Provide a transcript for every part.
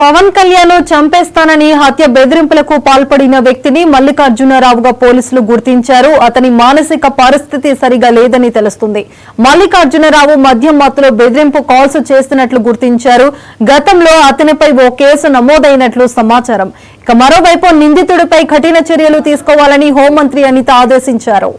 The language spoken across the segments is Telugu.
పవన్ కళ్యాణ్ చంపేస్తానని హత్య బెదిరింపులకు పాల్పడిన వ్యక్తిని మల్లికార్జునరావుగా పోలీసులు గుర్తించారు. అతని మానసిక పరిస్థితి సరిగా లేదని తెలుస్తుంది. మల్లికార్జునరావు మద్యం మత్తులో బెదిరింపు కాల్స్ చేస్తున్నట్లు గుర్తించారు. గతంలో అతనిపై ఓ కేసు నమోదైనట్లు సమాచారం. ఇక మరోవైపు నిందితుడిపై కఠిన చర్యలు తీసుకోవాలని హోంమంత్రి అనిత ఆదేశించారు.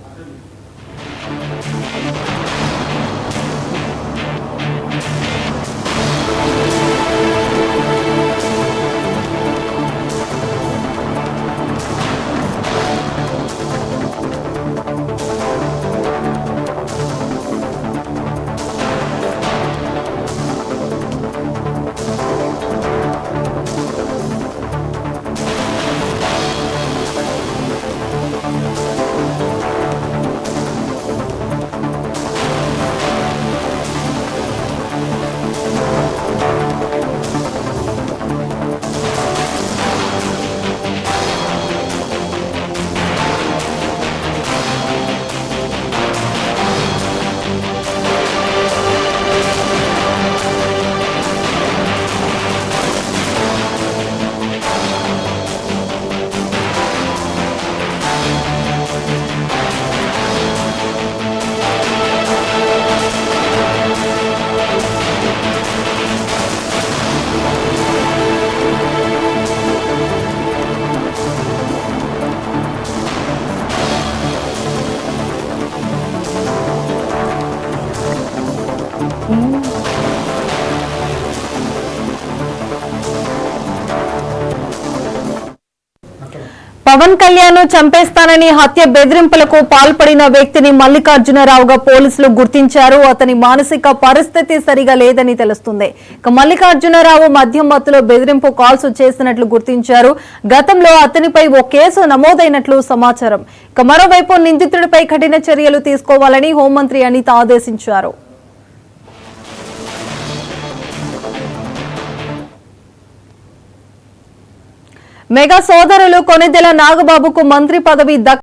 పవన్ కళ్యాణ్ చంపేస్తానని హత్య బెదిరింపులకు పాల్పడిన వ్యక్తిని మల్లికార్జునరావుగా పోలీసులు గుర్తించారు. అతని మానసిక పరిస్థితి సరిగా లేదని తెలుస్తుంది. ఇక మల్లికార్జునరావు మద్యం మత్తులో బెదిరింపు కాల్స్ చేసినట్లు గుర్తించారు. గతంలో అతనిపై ఓ కేసు నమోదైనట్లు సమాచారం. ఇక మరోవైపు నిందితుడిపై కఠిన చర్యలు తీసుకోవాలని హోంమంత్రి అనిత ఆదేశించారు. మెగా సోదరులు కొనిదెల నాగబాబుకు మంత్రి పదవి